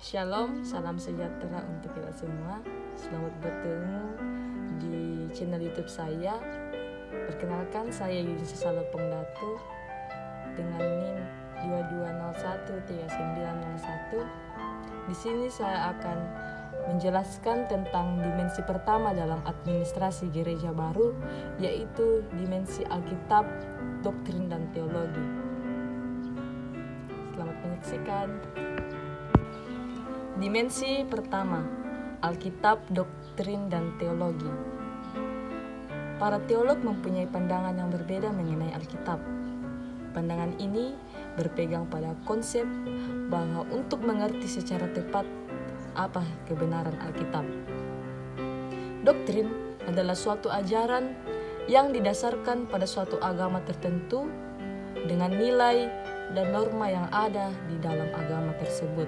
Shalom, salam sejahtera untuk kita semua. Selamat bertemu di channel YouTube saya. Perkenalkan, saya Yudin Sesalo Pengdatu dengan NIM 22013901. Di sini saya akan menjelaskan tentang dimensi pertama dalam administrasi gereja baru, yaitu dimensi Alkitab, doktrin dan teologi. Selamat menyaksikan. Dimensi pertama, Alkitab, doktrin, dan teologi. Para teolog mempunyai pandangan yang berbeda mengenai Alkitab. Pandangan ini berpegang pada konsep bahwa untuk mengerti secara tepat apa kebenaran Alkitab. Doktrin adalah suatu ajaran yang didasarkan pada suatu agama tertentu dengan nilai dan norma yang ada di dalam agama tersebut.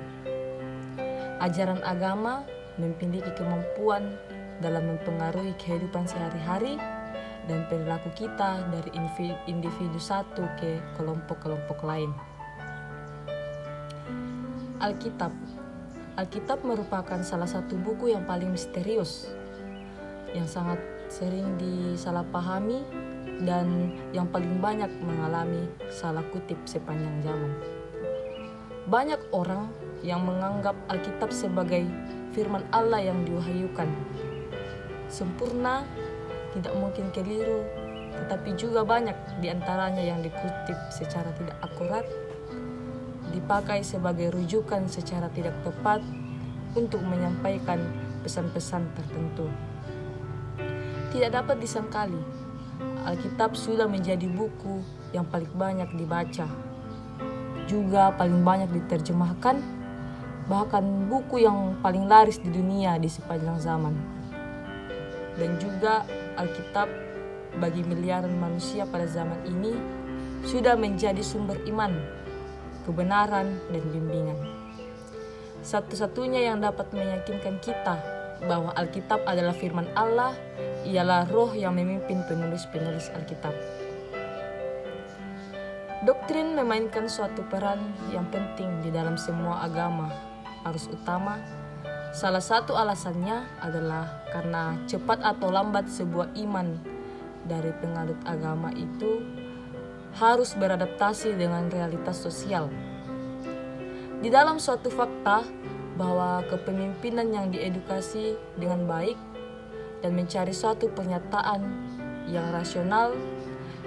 Ajaran agama memiliki kemampuan dalam mempengaruhi kehidupan sehari-hari dan perilaku kita dari individu satu ke kelompok-kelompok lain. Alkitab merupakan salah satu buku yang paling misterius, yang sangat sering disalahpahami dan yang paling banyak mengalami salah kutip sepanjang zaman. Banyak orang yang menganggap Alkitab sebagai firman Allah yang diwahyukan. Sempurna, tidak mungkin keliru, tetapi juga banyak di antaranya yang dikutip secara tidak akurat, dipakai sebagai rujukan secara tidak tepat untuk menyampaikan pesan-pesan tertentu. Tidak dapat disangkali, Alkitab sudah menjadi buku yang paling banyak dibaca, juga paling banyak diterjemahkan, bahkan buku yang paling laris di dunia di sepanjang zaman. Dan juga Alkitab bagi miliaran manusia pada zaman ini sudah menjadi sumber iman, kebenaran, dan bimbingan. Satu-satunya yang dapat meyakinkan kita bahwa Alkitab adalah firman Allah ialah Roh yang memimpin penulis-penulis Alkitab. Doktrin memainkan suatu peran yang penting di dalam semua agama. Arus utama, salah satu alasannya adalah karena cepat atau lambat sebuah iman dari penganut agama itu harus beradaptasi dengan realitas sosial. Di dalam suatu fakta bahwa kepemimpinan yang diedukasi dengan baik dan mencari suatu pernyataan yang rasional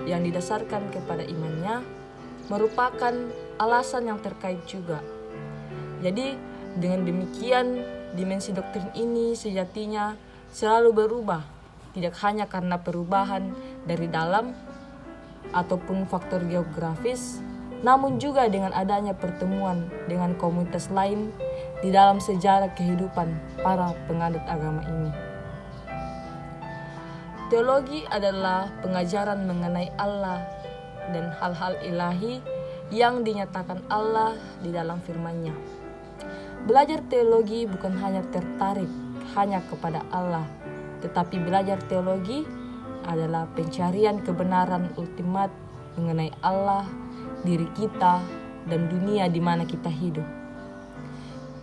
yang didasarkan kepada imannya merupakan alasan yang terkait juga. Jadi dengan demikian, dimensi doktrin ini sejatinya selalu berubah, tidak hanya karena perubahan dari dalam ataupun faktor geografis, namun juga dengan adanya pertemuan dengan komunitas lain di dalam sejarah kehidupan para penganut agama ini. Teologi adalah pengajaran mengenai Allah dan hal-hal ilahi yang dinyatakan Allah di dalam firman-Nya. Belajar teologi bukan hanya tertarik hanya kepada Allah, tetapi belajar teologi adalah pencarian kebenaran ultimat mengenai Allah, diri kita, dan dunia di mana kita hidup.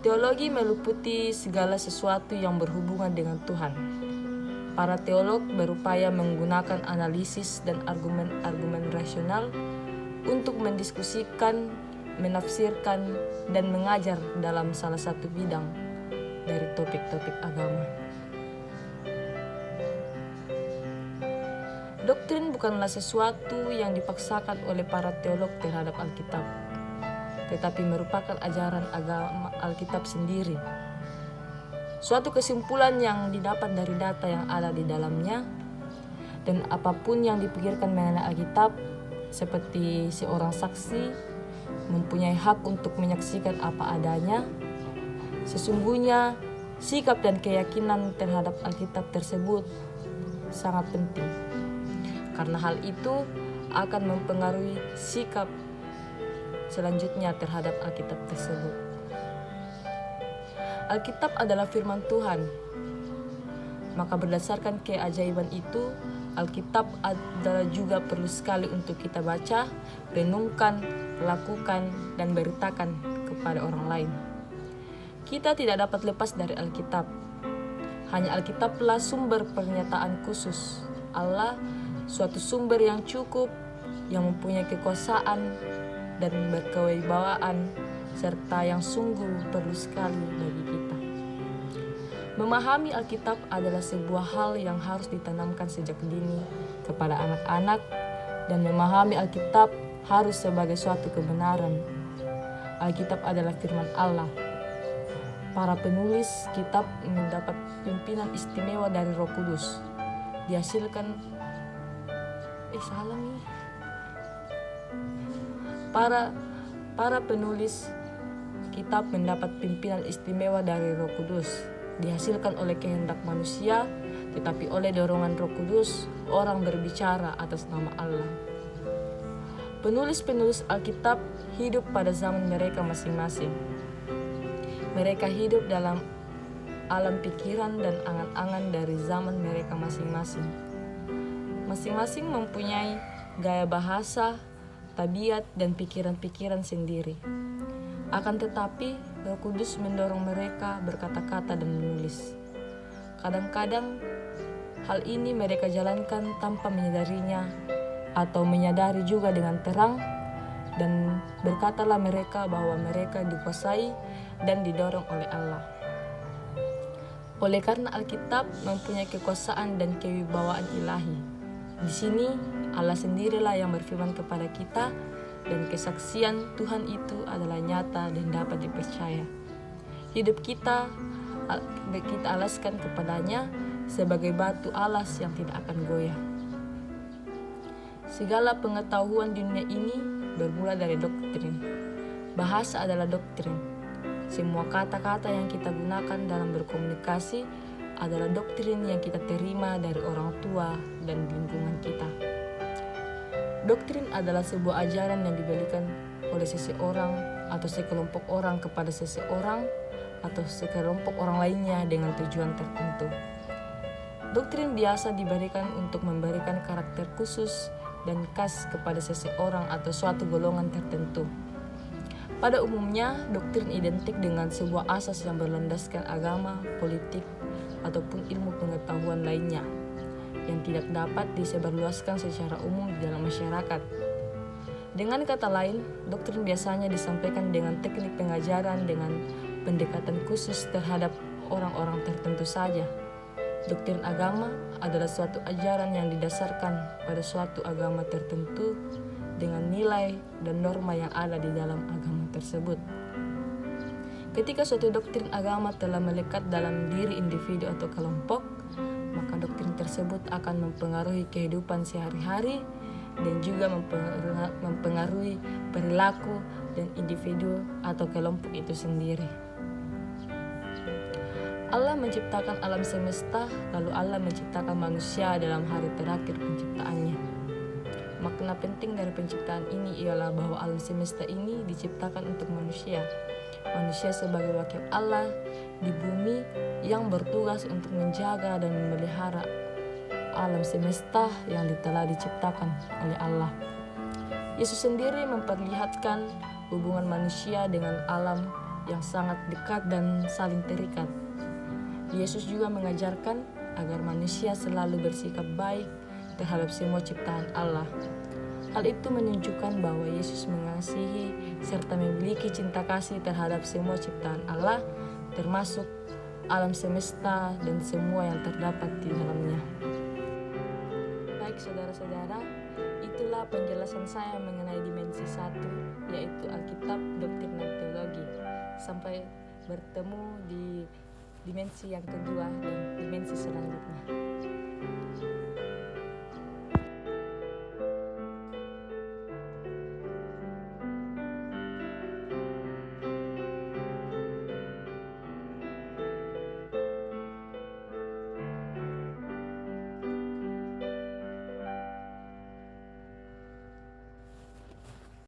Teologi meliputi segala sesuatu yang berhubungan dengan Tuhan. Para teolog berupaya menggunakan analisis dan argumen-argumen rasional untuk mendiskusikan, menafsirkan, dan mengajar dalam salah satu bidang dari topik-topik agama. Doktrin bukanlah sesuatu yang dipaksakan oleh para teolog terhadap Alkitab, tetapi merupakan ajaran agama Alkitab sendiri. Suatu kesimpulan yang didapat dari data yang ada di dalamnya, dan apapun yang dipikirkan mengenai Alkitab, seperti seorang saksi mempunyai hak untuk menyaksikan apa adanya. Sesungguhnya sikap dan keyakinan terhadap Alkitab tersebut sangat penting, karena hal itu akan mempengaruhi sikap selanjutnya terhadap Alkitab tersebut. Alkitab adalah firman Tuhan, maka berdasarkan keajaiban itu, Alkitab adalah juga perlu sekali untuk kita baca, renungkan, lakukan, dan beritakan kepada orang lain. Kita tidak dapat lepas dari Alkitab. Hanya Alkitablah sumber pernyataan khusus Allah, suatu sumber yang cukup, yang mempunyai kekuasaan dan berkewibawaan, serta yang sungguh perlu sekali bagi kita. Memahami Alkitab adalah sebuah hal yang harus ditanamkan sejak dini kepada anak-anak, dan memahami Alkitab harus sebagai suatu kebenaran. Alkitab adalah firman Allah. Para penulis kitab mendapat pimpinan istimewa dari Roh Kudus. Dihasilkan Para penulis kitab mendapat pimpinan istimewa dari Roh Kudus, dihasilkan oleh kehendak manusia, tetapi oleh dorongan Roh Kudus, orang berbicara atas nama Allah. Penulis-penulis Alkitab hidup pada zaman mereka masing-masing. Mereka hidup dalam alam pikiran dan angan-angan dari zaman mereka masing-masing. Masing-masing mempunyai gaya bahasa, tabiat, dan pikiran-pikiran sendiri. Akan tetapi, Roh Kudus mendorong mereka berkata-kata dan menulis. Kadang-kadang, hal ini mereka jalankan tanpa menyadarinya atau menyadari juga dengan terang, dan berkatalah mereka bahwa mereka dikuasai dan didorong oleh Allah. Oleh karena Alkitab mempunyai kekuasaan dan kewibawaan ilahi, di sini Allah sendirilah yang berfirman kepada kita, dan kesaksian Tuhan itu adalah nyata dan dapat dipercaya. Hidup kita alaskan kepadanya sebagai batu alas yang tidak akan goyah. Segala pengetahuan di dunia ini bermula dari doktrin. Bahasa adalah doktrin. Semua kata-kata yang kita gunakan dalam berkomunikasi adalah doktrin yang kita terima dari orang tua dan lingkungan kita. Doktrin adalah sebuah ajaran yang diberikan oleh seseorang atau sekelompok orang kepada seseorang atau sekelompok orang lainnya dengan tujuan tertentu. Doktrin biasa diberikan untuk memberikan karakter khusus dan khas kepada seseorang atau suatu golongan tertentu. Pada umumnya, doktrin identik dengan sebuah asas yang berlandaskan agama, politik, ataupun ilmu pengetahuan lainnya yang tidak dapat disebarluaskan secara umum di dalam masyarakat. Dengan kata lain, doktrin biasanya disampaikan dengan teknik pengajaran dengan pendekatan khusus terhadap orang-orang tertentu saja. Doktrin agama adalah suatu ajaran yang didasarkan pada suatu agama tertentu dengan nilai dan norma yang ada di dalam agama tersebut. Ketika suatu doktrin agama telah melekat dalam diri individu atau kelompok, maka doktrin tersebut akan mempengaruhi kehidupan sehari-hari dan juga mempengaruhi perilaku dan individu atau kelompok itu sendiri. Allah menciptakan alam semesta, lalu Allah menciptakan manusia dalam hari terakhir penciptaannya. Makna penting dari penciptaan ini ialah bahwa alam semesta ini diciptakan untuk manusia. Manusia sebagai wakil Allah di bumi yang bertugas untuk menjaga dan memelihara alam semesta yang telah diciptakan oleh Allah. Yesus sendiri memperlihatkan hubungan manusia dengan alam yang sangat dekat dan saling terikat. Yesus juga mengajarkan agar manusia selalu bersikap baik terhadap semua ciptaan Allah. Hal itu menunjukkan bahwa Yesus mengasihi serta memiliki cinta kasih terhadap semua ciptaan Allah, termasuk alam semesta dan semua yang terdapat di dalamnya. Baik saudara-saudara, itulah penjelasan saya mengenai dimensi 1, yaitu Alkitab, doktrin dan teologi. Sampai bertemu di dimensi yang kedua dan dimensi selanjutnya.